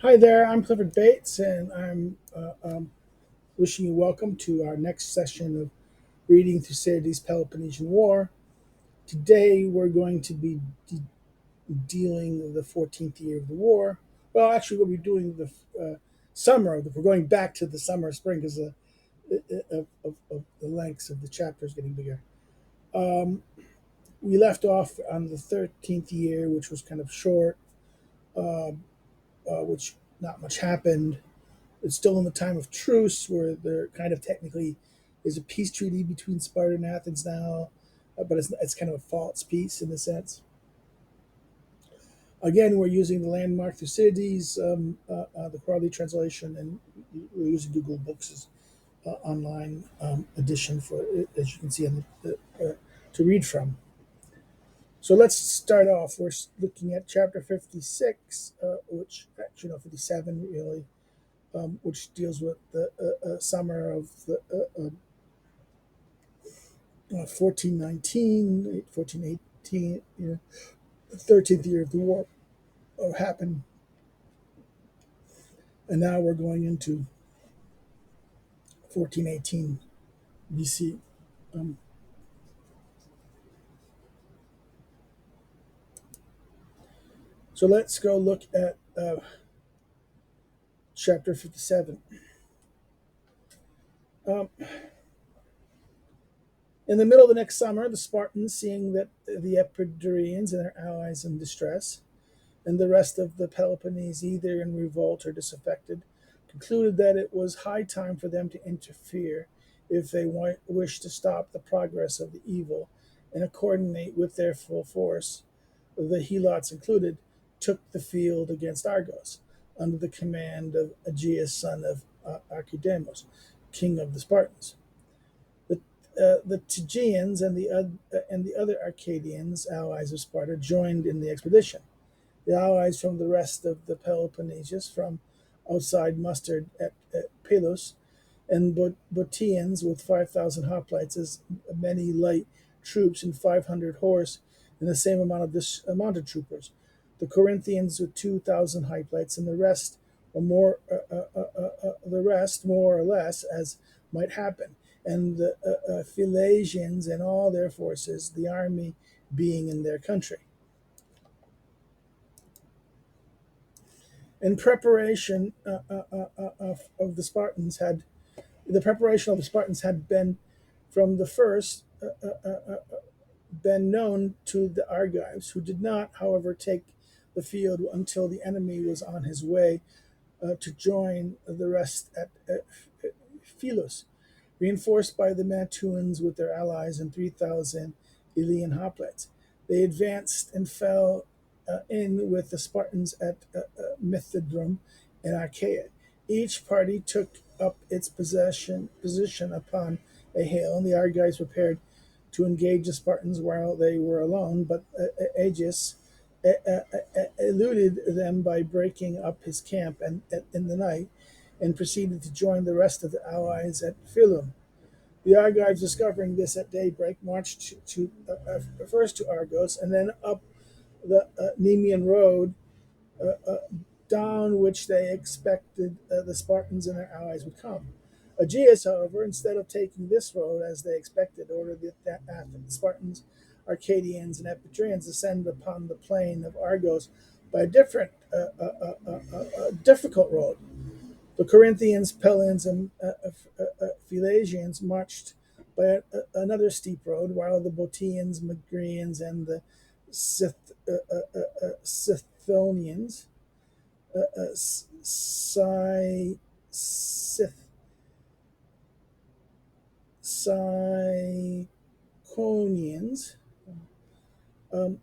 Hi there, I'm Clifford Bates, and I'm wishing you welcome to our next session of Reading Thucydides Peloponnesian War. Today we're going to be dealing with the 14th year of the war. Well, actually, we'll be doing the summer. We're going back to the summer, spring, because of the lengths of the chapters getting bigger. Um, we left off on the 13th year, which was kind of short, uh, which not much happened. It's still in the time of truce, where there kind of technically is a peace treaty between Sparta and Athens now, but it's kind of a false peace in a sense. Again, we're using the landmark Thucydides, the Crawley translation, and we're using Google Books as online edition for it, as you can see on to read from. So let's start off. We're looking at chapter 56, which actually no 57 really, which deals with the summer of the 1419, 1418, the 13th year of the war happened. And now we're going into 1418 BC. Um, so let's go look at chapter 57. Um, in the middle of the next summer, the Spartans, seeing that the Epidaurians and their allies in distress, and the rest of the Peloponnese either in revolt or disaffected, concluded that it was high time for them to interfere if they wished to stop the progress of the evil and coordinate with their full force. The Helots included took the field against Argos under the command of Aegeus, son of Archidamos, king of the Spartans. The Tegeans and the other Arcadians, allies of Sparta, joined in the expedition. The allies from the rest of the Peloponnesus, from outside mustered at Pelos, and Botians with 5,000 hoplites, as many light troops and 500 horse, and the same amount of this amount of troopers. The Corinthians with 2,000 hoplites, and the rest more or less as might happen, and the Philasians and all their forces, the army being in their country. In preparation of the preparation of the Spartans had been from the first been known to the Argives, who did not, however, take the field until the enemy was on his way to join the rest at Philos, reinforced by the Mantuans with their allies and 3,000 Elean hoplites. They advanced and fell in with the Spartans at Mithridrum and Achaia. Each party took up its position upon a hill, and the Argives prepared to engage the Spartans while they were alone, but Aegeus eluded them by breaking up his camp in the night and proceeded to join the rest of the allies at Philum. The Argives, discovering this at daybreak, marched first to Argos and then up the Nemean road, down which they expected the Spartans and their allies would come. Aegeus, however, instead of taking this road as they expected, ordered that after the Spartans, Arcadians, and Epidaurians descend upon the plain of Argos by a difficult road. The Corinthians, Pellans, and Philasians marched by another steep road, while the Botians, Megrians, and the Scythonians, Scyth, Syconians, um,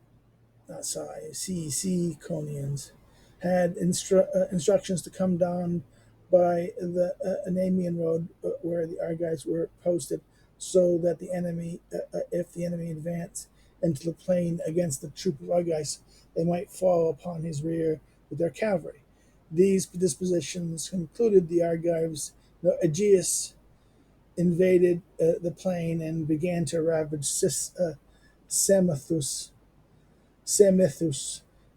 not Syconians, had instructions to come down by the Anamian road where the Argives were posted, so that the enemy, if the enemy advanced into the plain against the troop of Argives, they might fall upon his rear with their cavalry. These dispositions concluded the Argives. Aegeus invaded the plain and began to ravage Samethus,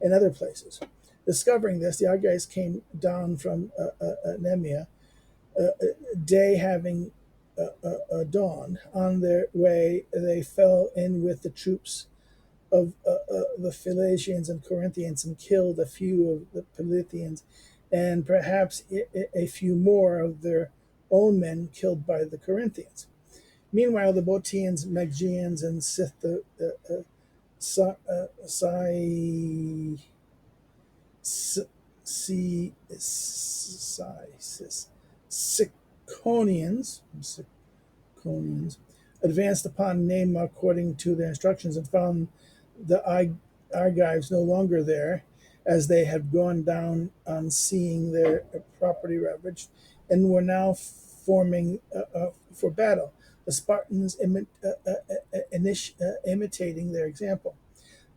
and other places. Discovering this, the Argives came down from Nemea, day having dawned. On their way, they fell in with the troops of the Philesians and Corinthians and killed a few of the Pelithians and perhaps a few more of their own men killed by the Corinthians. Meanwhile, the Boeotians, Magians, and Siconians advanced upon Nema according to their instructions and found the Argives no longer there, as they had gone down on seeing their property ravaged, and were now forming for battle. The Spartans imitating their example.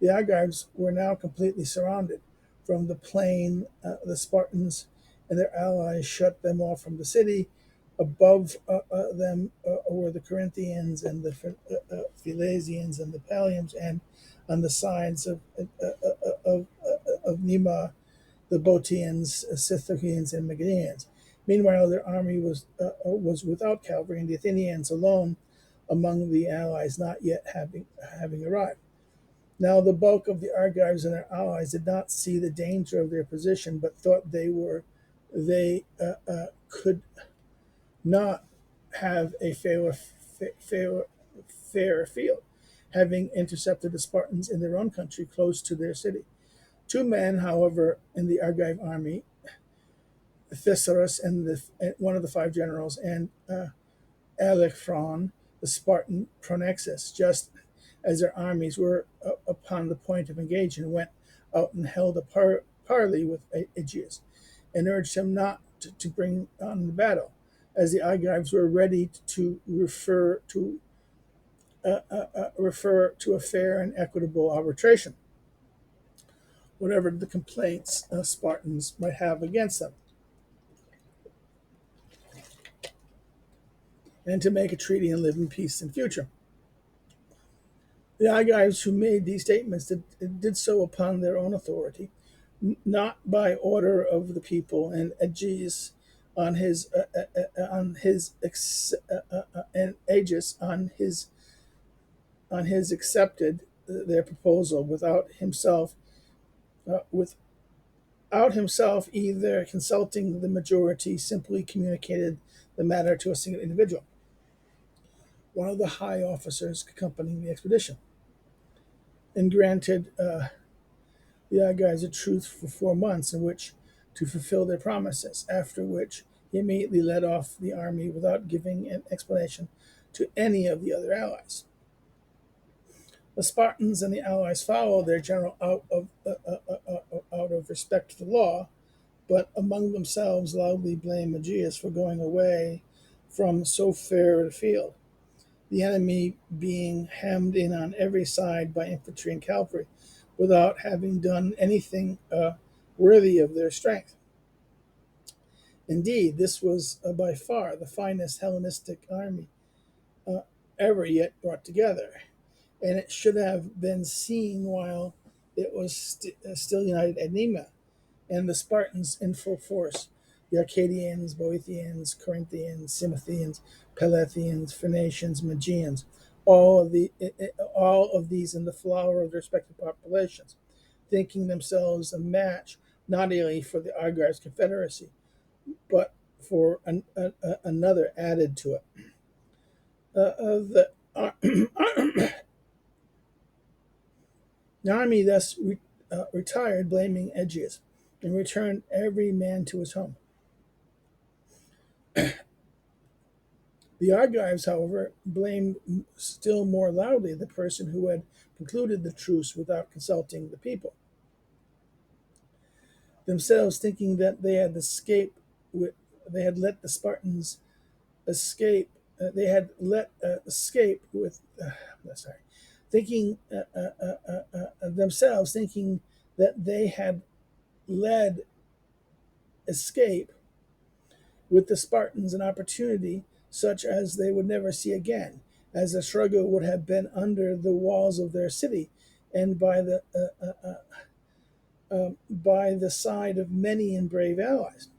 The Argives were now completely surrounded. From the plain, the Spartans and their allies shut them off from the city. Above them were the Corinthians and the Philesians and the Palians, and on the sides of Nema, the Boeotians, Scythians, and Megarians. Meanwhile, their army was without cavalry, and the Athenians alone among the allies not yet having arrived. Now the bulk of the Argives and their allies did not see the danger of their position, but thought they could not have a fairer field, having intercepted the Spartans in their own country close to their city. Two men, however, in the Argive army, Thesaurus and one of the five generals, and Alephron, the Spartan Pronexus, just as their armies were upon the point of engaging, went out and held a parley with Aegeus, and urged him not to bring on the battle, as the Argives were ready to refer to a fair and equitable arbitration, whatever the complaints Spartans might have against them, and to make a treaty and live in peace in future. The Argives who made these statements did so upon their own authority, not by order of the people, and Aegeus and Aegeus on his accepted their proposal without himself either consulting the majority, simply communicated the matter to a single individual, one of the high officers accompanying the expedition, and granted the Argives a truce for 4 months in which to fulfill their promises, after which he immediately led off the army without giving an explanation to any of the other allies. The Spartans and the allies followed their general out of respect to the law, but among themselves loudly blamed Aegeus for going away from so fair a field, the enemy being hemmed in on every side by infantry and cavalry, without having done anything worthy of their strength. Indeed, this was by far the finest Hellenistic army ever yet brought together, and it should have been seen while it was still united at Nema, and the Spartans in full force. The Arcadians, Boeotians, Corinthians, Cymathians, Pelethians, Phoenicians, Magians, all of these in the flower of their respective populations, thinking themselves a match not only for the Argives' confederacy, but for another added to it. The army thus retired, blaming Aegeus, and returned every man to his home. The Argives, however, blamed still more loudly the person who had concluded the truce without consulting the people, themselves thinking that they had let the Spartans escape. They had let escape with, thinking themselves thinking that they had led escape with the Spartans an opportunity such as they would never see again, as the struggle would have been under the walls of their city, and by the by the side of many and brave allies.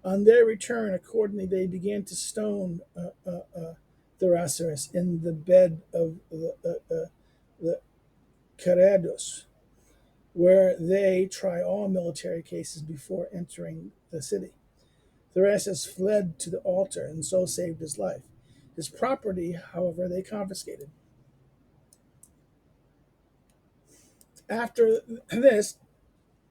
On their return, accordingly, they began to stone Thrasyris in the bed of the Carados, where they try all military cases before entering the city. Thrasyris fled to the altar and so saved his life. His property, however, they confiscated. After this,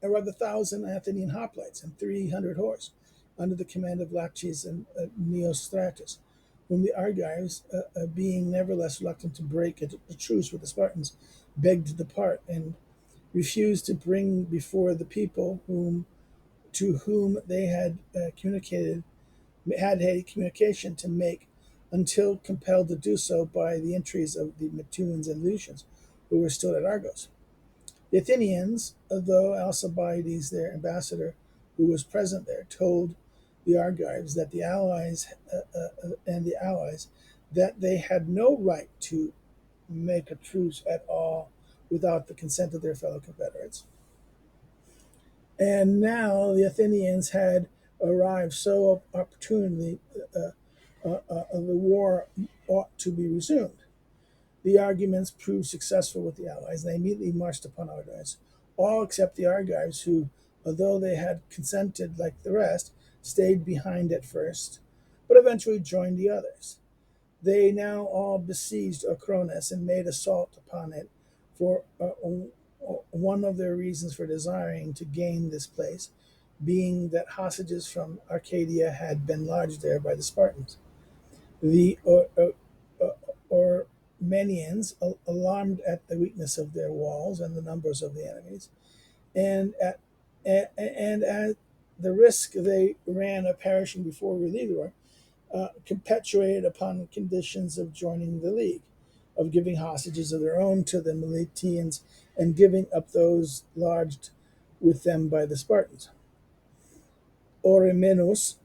around 1,000 Athenian hoplites and 300 horse, under the command of Laches and Neostratus, whom the Argives, being nevertheless reluctant to break a truce with the Spartans, begged to depart and refused to bring before the people to whom they had had a communication to make, until compelled to do so by the entreaties of the Methuans and Lucians, who were still at Argos. The Athenians, though Alcibiades, their ambassador, who was present there, told the Argives that the allies that they had no right to make a truce at all without the consent of their fellow confederates. And now the Athenians had arrived so opportunely, the war ought to be resumed. The arguments proved successful with the allies, and they immediately marched upon Argos, all except the Argives, who, although they had consented like the rest, stayed behind at first, but eventually joined the others. They now all besieged Acronis and made assault upon it, for one of their reasons for desiring to gain this place being that hostages from Arcadia had been lodged there by the Spartans. The Ormenians, alarmed at the weakness of their walls and the numbers of the enemies, and at the risk they ran of perishing before relieved, capitulated upon conditions of joining the league, of giving hostages of their own to the Miletians, and giving up those lodged with them by the Spartans. Oremenus,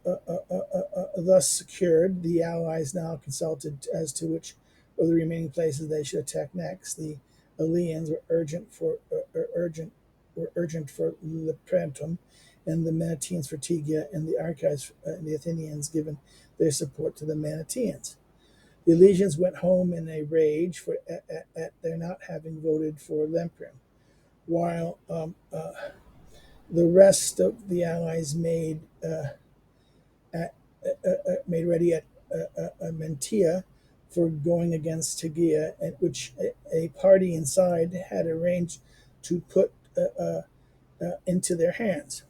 thus secured, the allies now consulted as to which of the remaining places they should attack next. The Eleans were urgent for Lepantum, and the Manetians for Tegea, and the Archives and the Athenians given their support to the Manetians. The Eleans went home in a rage at their not having voted for Lemprium, while the rest of the allies made ready at Mentia for going against Tegea, at which a party inside had arranged to put into their hands.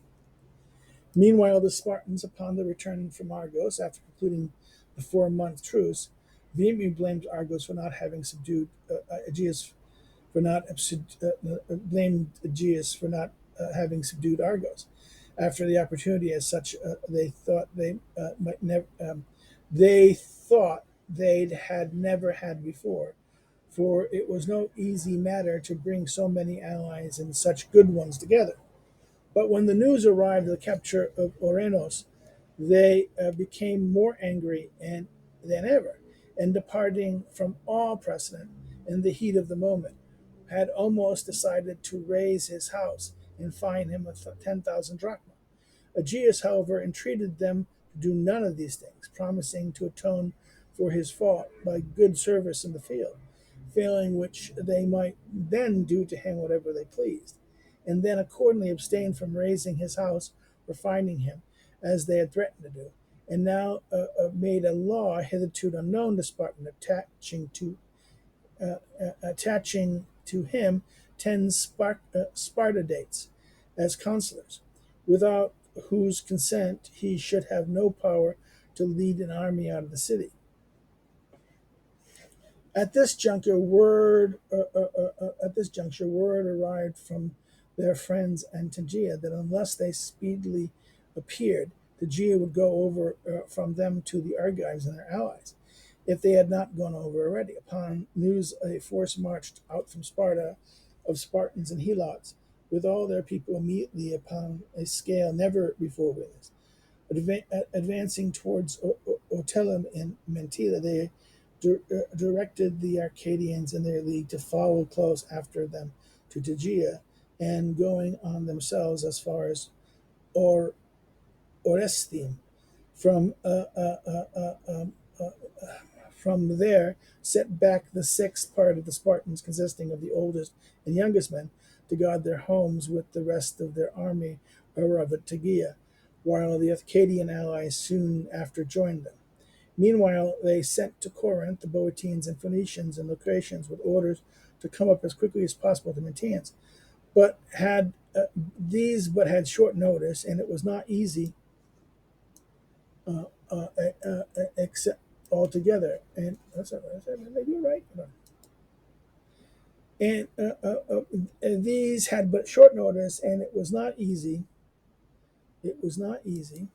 Meanwhile, the Spartans, upon the return from Argos, after concluding the 4-month truce, vehemently blamed Argos for not having subdued Aegeus, blamed Aegeus for not having subdued Argos. After the opportunity, as such, they thought they'd had never had before, for it was no easy matter to bring so many allies and such good ones together. But when the news arrived of the capture of Orenos, they became more angry than ever, and departing from all precedent in the heat of the moment, had almost decided to raise his house and fine him with 10,000 drachma. Aegeus, however, entreated them to do none of these things, promising to atone for his fault by good service in the field, failing which they might then do to him whatever they pleased, and then accordingly abstained from raising his house or fining him, as they had threatened to do, and now made a law hitherto unknown to Spartan, attaching to him 10 Spartidates as consulars, without whose consent he should have no power to lead an army out of the city. At this juncture, word arrived from their friends and Tegea that unless they speedily appeared, Tegea would go over from them to the Argives and their allies, if they had not gone over already. Upon news, a force marched out from Sparta of Spartans and Helots, with all their people immediately upon a scale never before witnessed. Advancing towards Otelum and Mentila, they directed the Arcadians in their league to follow close after them to Tegea, and going on themselves as far as or Orestium. From from there, set back the sixth part of the Spartans, consisting of the oldest and youngest men, to guard their homes with the rest of their army around Tegea, while the Arcadian allies soon after joined them. Meanwhile, they sent to Corinth the Boeotians and Phoenicians and Locrians with orders to come up as quickly as possible to Mantians, but had had short notice, and it was not easy uh, uh, except altogether. And that's maybe right. And these had but short notice, and it was not easy. It was not easy,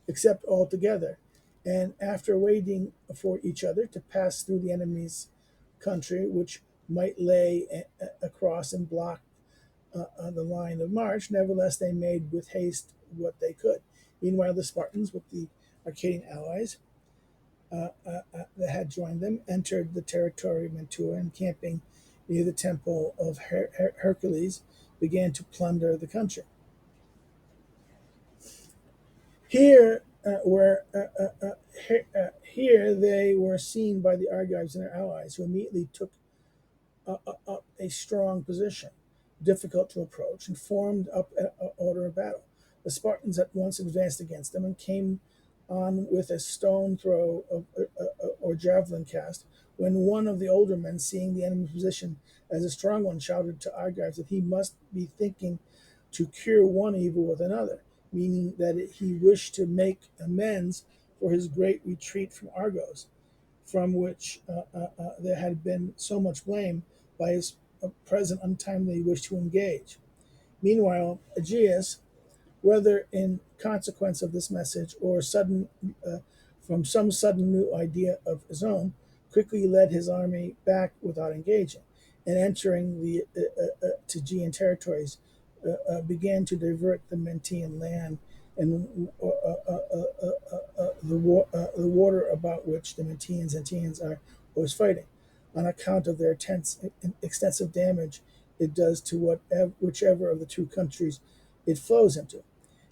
except altogether. And after waiting for each other to pass through the enemy's country, which might lay across and block the line of march, nevertheless they made with haste what they could. Meanwhile, the Spartans, with the Arcadian allies that had joined them, entered the territory of Mantua, and camping near the temple of Hercules, began to plunder the country. Here, here they were seen by the Argives and their allies, who immediately took up a strong position, difficult to approach, and formed up an order of battle. The Spartans at once advanced against them and came on with a stone throw or javelin cast, when one of the older men, seeing the enemy's position as a strong one, shouted to Argives that he must be thinking to cure one evil with another, meaning that he wished to make amends for his great retreat from Argos, from which there had been so much blame by his present untimely wish to engage. Meanwhile, Aegeus, whether in consequence of this message or from some sudden new idea of his own, quickly led his army back without engaging, and entering the Tegean territories, began to divert the Mantian land and the water about which the Mantians and Tians are always fighting, on account of their extensive damage it does to whichever of the two countries it flows into.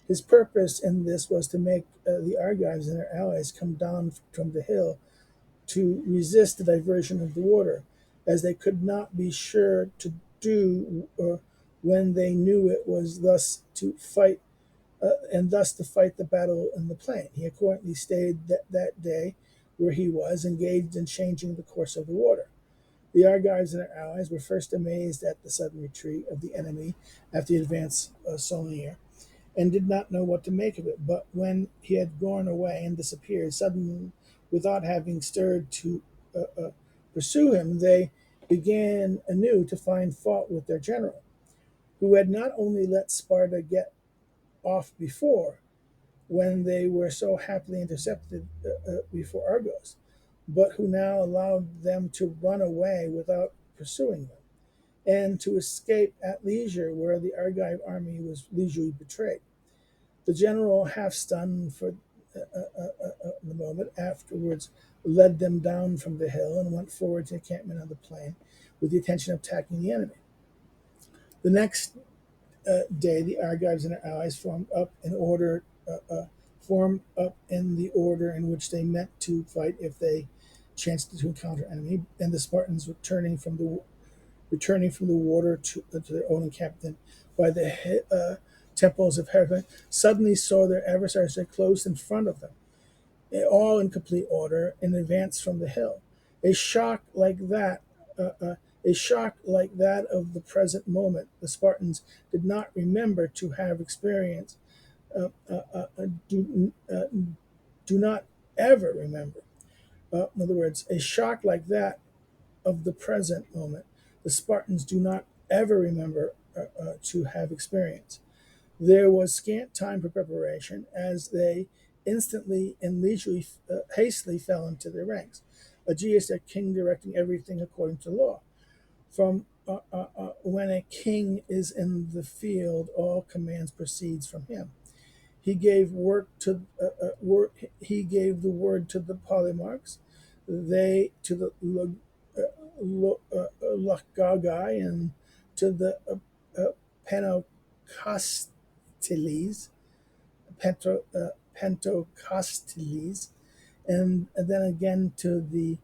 His purpose in this was to make the Argives and their allies come down from the hill to resist the diversion of the water, as they could not be sure to do when they knew it was thus to fight to fight the battle in the plain. He accordingly stayed that day where he was, engaged in changing the course of the water. The Argives and their allies were first amazed at the sudden retreat of the enemy after the advance so near, and did not know what to make of it. But when he had gone away and disappeared suddenly, without having stirred to pursue him, they began anew to find fault with their general, who had not only let Sparta get off before, when they were so happily intercepted before Argos, but who now allowed them to run away without pursuing them, and to escape at leisure where the Argive army was leisurely betrayed. The general, half stunned for the moment, afterwards led them down from the hill and went forward to the encampment on the plain with the intention of attacking the enemy. The next day, the Argives and their allies formed up in the order in which they meant to fight if they chanced to encounter enemy, and the Spartans returning from the water to their own encampment by the temples of Hercules, suddenly saw their adversaries close in front of them, all in complete order, in advance from the hill. A shock like that, a shock like that of the present moment, the Spartans did not remember to have experienced. Uh, uh, uh, do, uh, do not ever remember. In other words, a shock like that of the present moment, the Spartans do not ever remember to have experienced. There was scant time for preparation, as they instantly and leisurely, hastily fell into their ranks. Aegeus, their king, directing everything according to law. From when a king is in the field, all commands proceeds from him. He gave He gave the word to the polemarchs, they to the Lachagai, and to the Pentocostiles, Pentocostiles, and then again to the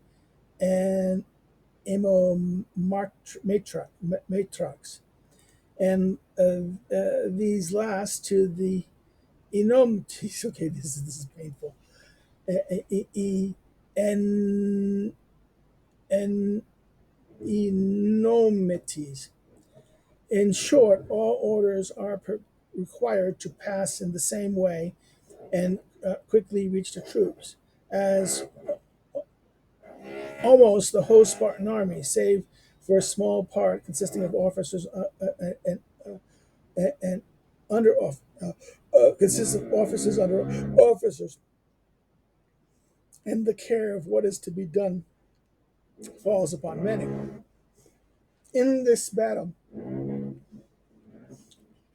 Matrox, and these last to the Enomtes. Okay, this is painful. En, en Enomites. In short, all orders are required to pass in the same way and quickly reach the troops, as almost the whole Spartan army, save for a small part consisting of officers and under consists of officers under officers, and the care of what is to be done falls upon many. In this battle,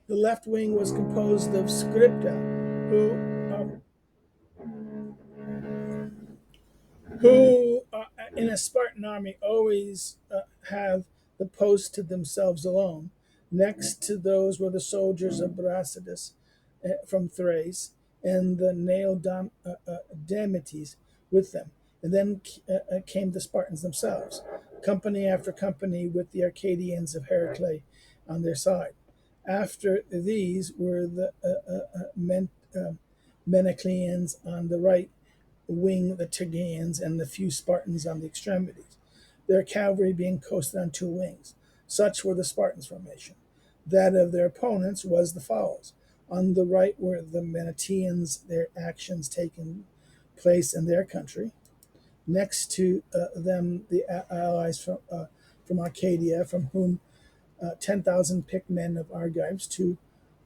the left wing was composed of scripta, who in a Spartan army always have the post to themselves alone. Next to those were the soldiers of Brasidas from Thrace and the Neodametes with them. And then came the Spartans themselves, company after company, with the Arcadians of Heraclea on their side. After these were the Menecleans on the right wing, the Tegeans, and the few Spartans on the extremities, their cavalry being posted on two wings. Such were the Spartans' formation. That of their opponents was the follows. On the right were the Menetians, their actions taking place in their country. Next to them, the allies from Arcadia, from whom 10,000 picked men of Argives, to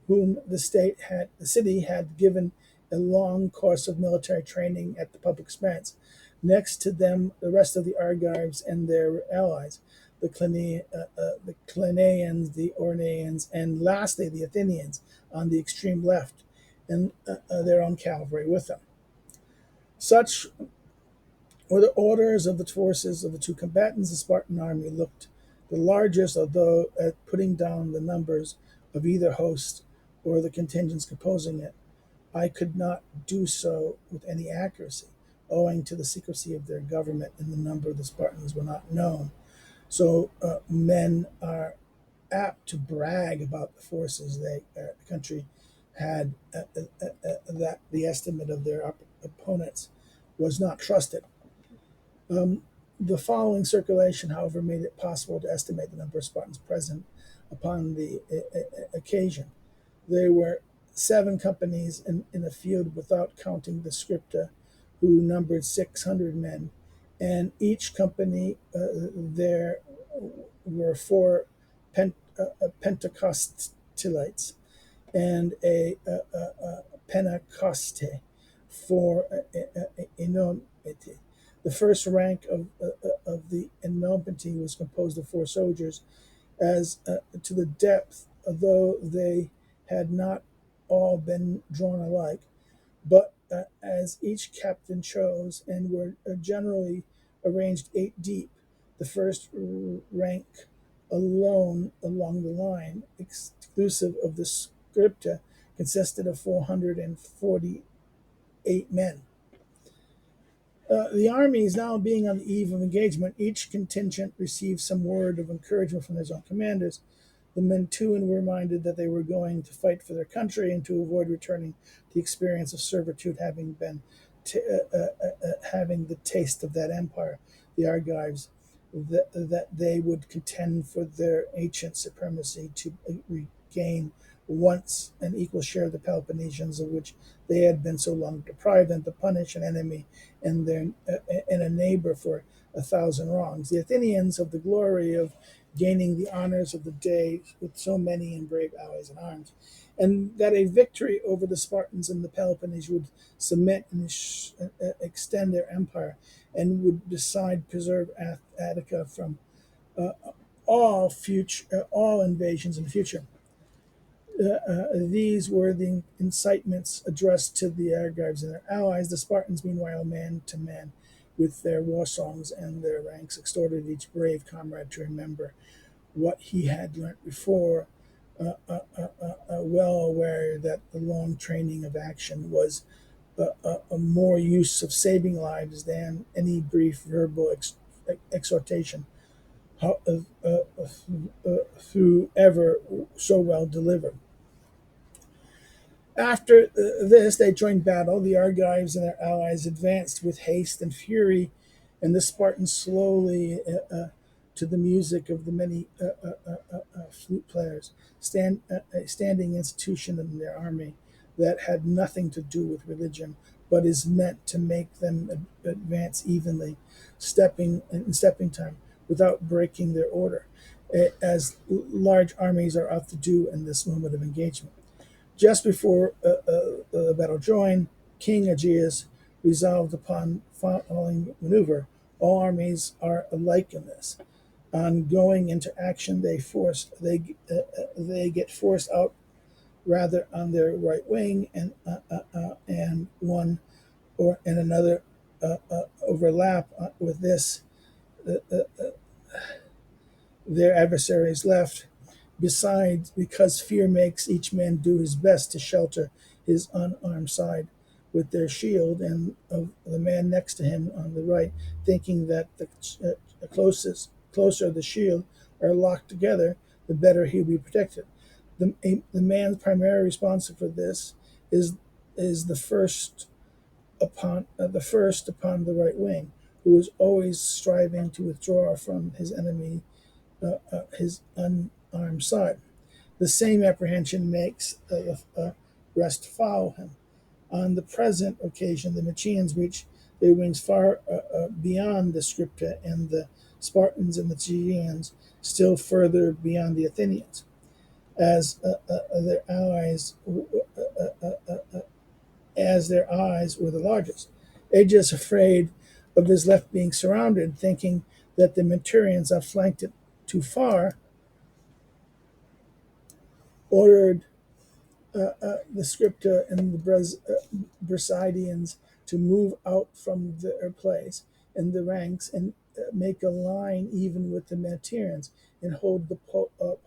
whom the city had given a long course of military training at the public expense. Next to them, the rest of the Argives and their allies, the Clinaeans, the Orneans, and lastly the Athenians on the extreme left, and their own cavalry with them. Such were the orders of the forces of the two combatants. The Spartan army looked the largest, although at putting down the numbers of either host or the contingents composing it, I could not do so with any accuracy, owing to the secrecy of their government, and the number of the Spartans were not known. So men are apt to brag about the forces the country had, that the estimate of their opponents was not trusted. The following circulation, however, made it possible to estimate the number of Spartans present upon the occasion. There were 7 companies in the field, without counting the scripta, who numbered 600 men, and each company there were 4 Pentecostalites and a Pentecoste for enormity. The first rank of the enormity was composed of 4 soldiers, as to the depth, though they had not all been drawn alike, but as each captain chose, and were generally arranged 8 deep. The first rank alone along the line, exclusive of the scripta, consisted of 448 men. The armies now being on the eve of engagement, each contingent received some word of encouragement from their own commanders. The Mentuan were reminded that they were going to fight for their country, and to avoid returning to the experience of servitude, having been having the taste of that empire. The Argives, that they would contend for their ancient supremacy, to regain once an equal share of the Peloponnesians, of which they had been so long deprived, and to punish an enemy and a neighbor for 1,000 wrongs. The Athenians, of the glory of gaining the honors of the day with so many and brave allies in arms, and that a victory over the Spartans and the Peloponnese would submit and extend their empire, and would decide preserve Attica from all invasions in the future. These were the incitements addressed to the Argives and their allies. The Spartans, meanwhile, man to man, with their war songs and their ranks, exhorted each brave comrade to remember what he had learnt before, well aware that the long training of action was a more use of saving lives than any brief verbal exhortation, how, through ever so well delivered. After this, they joined battle. The Argives and their allies advanced with haste and fury, and the Spartans slowly, to the music of the many flute players, a standing institution in their army that had nothing to do with religion, but is meant to make them advance evenly, stepping time, without breaking their order, as large armies are apt to do in this moment of engagement. Just before the battle joined, King Aegeus resolved upon following maneuver. All armies are alike in this. On going into action, they get forced out rather on their right wing, and one or and another overlap with this their adversaries left. Besides, because fear makes each man do his best to shelter his unarmed side with their shield, and of the man next to him on the right, thinking that the closer the shield are locked together, the better he'll be protected. The man primarily responsible for this is the first upon the right wing, who is always striving to withdraw from his enemy his unarmed side. The same apprehension makes the rest follow him. On the present occasion, the Machaeans reached their wings far beyond the Scripta, and the Spartans and the Aegeans still further beyond the Athenians, as their allies, as their eyes were the largest. Aegeus, afraid of his left being surrounded, thinking that the Mantuans outflanked it too far, ordered the Scripta and the Brasidians to move out from their place in the ranks and make a line even with the Mantuans, and hold the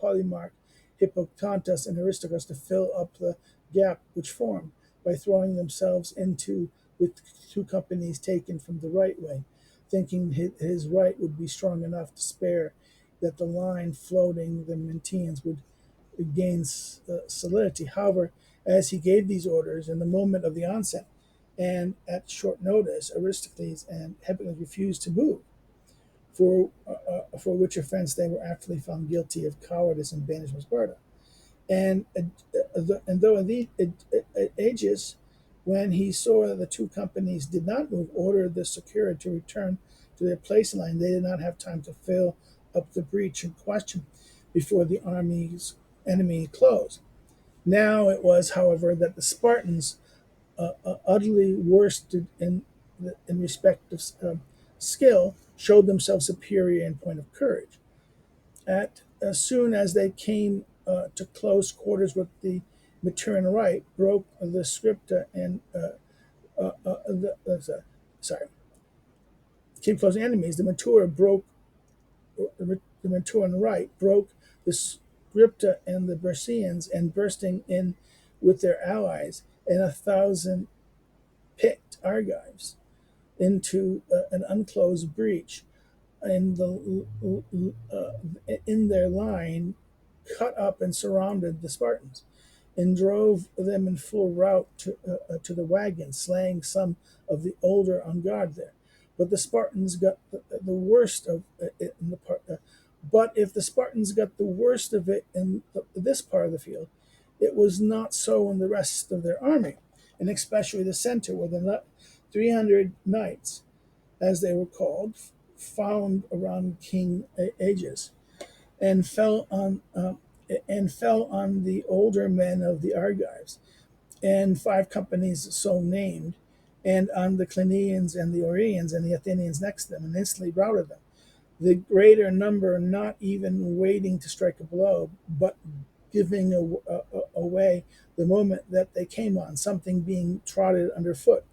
Polemarch, Hippocontus, and Aristarchus to fill up the gap which formed by throwing themselves into with two companies taken from the right wing, thinking his right would be strong enough to spare, that the line floating the Mantuans would gains solidity. However, as he gave these orders in the moment of the onset, and at short notice, Aristocles and Hippolytus refused to move, for which offense they were afterly found guilty of cowardice and banished from Sparta. And though indeed Aegeus, when he saw that the two companies did not move, ordered the secured to return to their place in line, they did not have time to fill up the breach in question before the enemy closed. Now it was, however, that the Spartans, utterly worsted in respect of skill, showed themselves superior in point of courage. As soon as they came to close quarters with the Mantuan right, broke the Scripta and sorry, came close enemies. The Mantuan right broke the Scripta and the Bersians, and bursting in with their allies and 1,000 picked Argives into an unclosed breach in their line, cut up and surrounded the Spartans, and drove them in full rout to the wagons, slaying some of the older on guard there. But the Spartans got the worst of it in the part. But if the Spartans got the worst of it in this part of the field, it was not so in the rest of their army, and especially the center, where the 300 knights, as they were called, found around King Aegeus, and fell on the older men of the Argives, and 5 companies so named, and on the Clinians and the Oreans and the Athenians next to them, and instantly routed them. The greater number not even waiting to strike a blow, but giving away the moment that they came on, something being trodden underfoot,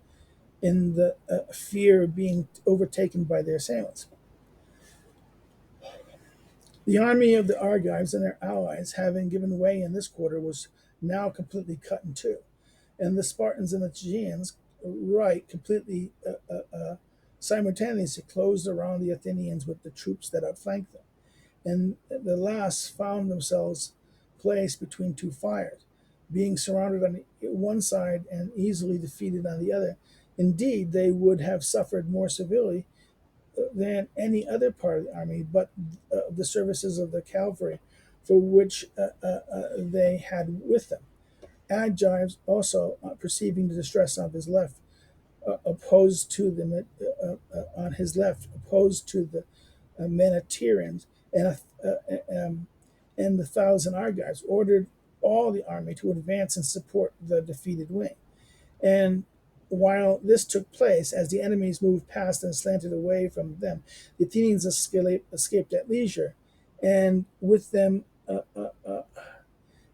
in the fear of being overtaken by their assailants. The army of the Argives and their allies, having given way in this quarter, was now completely cut in two, and the Spartans and the Aegeans, right, completely simultaneously closed around the Athenians with the troops that outflanked them. And the last found themselves placed between two fires, being surrounded on one side and easily defeated on the other. Indeed, they would have suffered more severely than any other part of the army, but the services of the cavalry, for which they had with them. Agives also, perceiving the distress on his left, opposed to the on his left, opposed to the Menatirians and the thousand Argives, ordered all the army to advance and support the defeated wing. And while this took place, as the enemies moved past and slanted away from them, the Athenians escaped at leisure, and with them,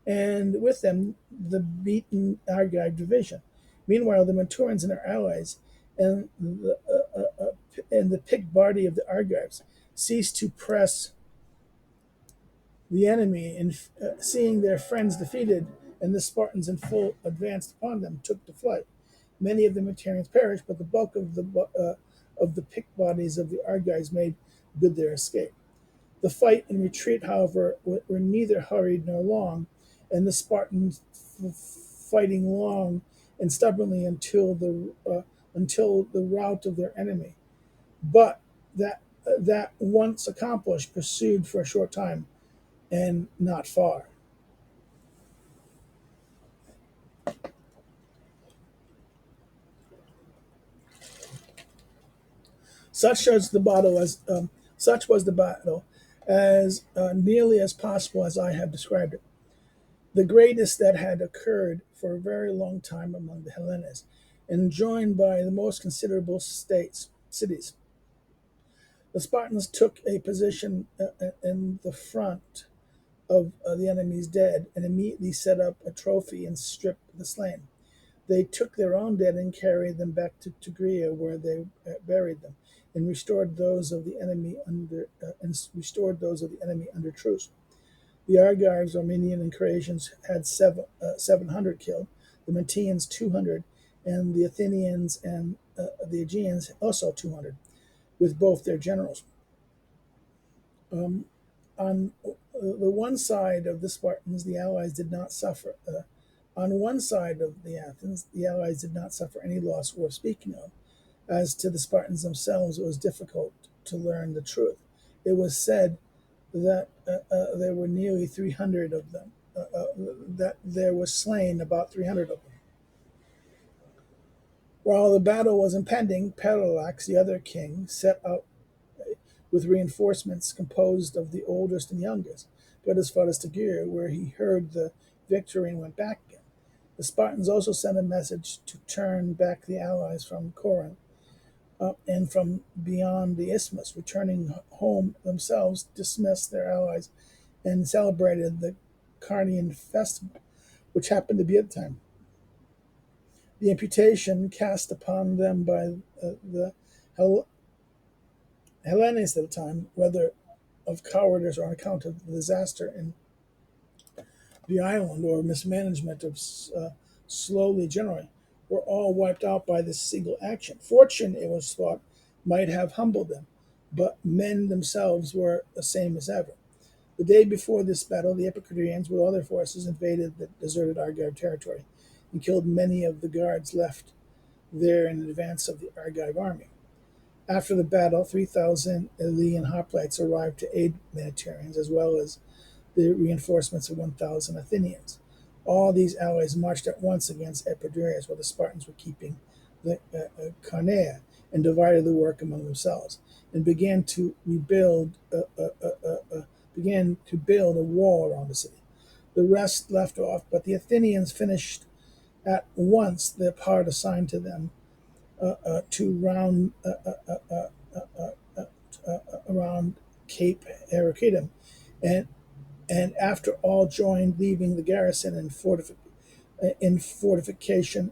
the beaten Argive division. Meanwhile, the Manturans and their allies and the picked body of the Argives ceased to press the enemy, and seeing their friends defeated and the Spartans in full advance upon them, took to flight. Many of the Manturans perished, but the bulk of the picked bodies of the Argives made good their escape. The fight and retreat, however, were neither hurried nor long, and the Spartans fighting long and stubbornly until the rout of their enemy. But that once accomplished, pursued for a short time and not far. Such was the battle as nearly as possible as I have described it. The greatest that had occurred for a very long time among the Hellenes, and joined by the most considerable cities. The Spartans took a position in the front of the enemy's dead and immediately set up a trophy and stripped the slain. They took their own dead and carried them back to Tegrea, where they buried them, and restored those of the enemy under truce. The Argives, Armenian, and Croatians had 700 killed, the Mantians 200, and the Athenians and the Aegeans also 200, with both their generals. On the one side of the Spartans, the allies did not suffer. On one side of the Athens, the allies did not suffer any loss worth speaking of. As to the Spartans themselves, it was difficult to learn the truth. It was said that there were nearly 300 of them, that there was slain about 300 of them. While the battle was impending, Perilax, the other king, set out with reinforcements composed of the oldest and youngest, got as far as Tegea, where he heard the victory and went back again. The Spartans also sent a message to turn back the allies from Corinth and from beyond the isthmus. Returning home themselves, dismissed their allies and celebrated the Carnian festival, which happened to be at the time. The imputation cast upon them by the Hellenes at the time, whether of cowardice or on account of the disaster in the island or mismanagement of slowly generally, were all wiped out by this single action. Fortune, it was thought, might have humbled them, but men themselves were the same as ever. The day before this battle, the Epicureans, with all their forces, invaded the deserted Argive territory and killed many of the guards left there in advance of the Argive army. After the battle, 3,000 Elean hoplites arrived to aid Menatirians, as well as the reinforcements of 1,000 Athenians. All these allies marched at once against Epidaurus, while the Spartans were keeping the Carnea, and divided the work among themselves, and began to build a wall around the city. The rest left off, but the Athenians finished at once the part assigned to them around Cape Heraclitum, and after all joined, leaving the garrison in the fortification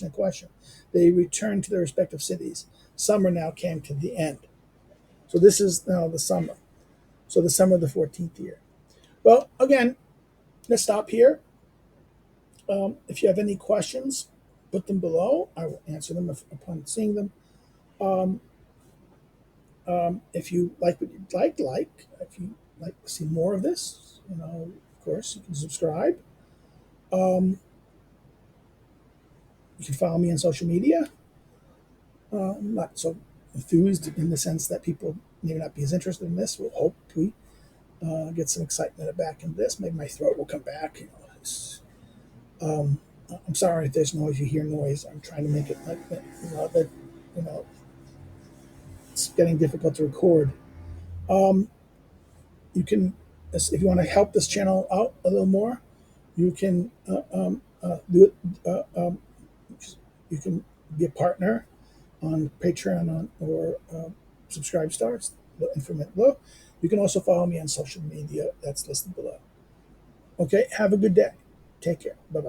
in question, they returned to their respective cities. Summer now came to the end. So this is now the summer. So the summer of the 14th year. Well, again, let's stop here. If you have any questions, put them below. I will answer them upon seeing them. If you like what you'd like, if you like to see more of this, of course, you can subscribe. You can follow me on social media. I'm not so enthused in the sense that people may not be as interested in this. We'll hope we get some excitement back in this. Maybe my throat will come back. I'm sorry if there's noise. You hear noise. I'm trying to make it like that. You know, it's getting difficult to record. You can, if you want to help this channel out a little more, you can do it. You can be a partner on Patreon or Subscribe Stars, the information below. You can also follow me on social media that's listed below. Okay, have a good day. Take care. Bye-bye.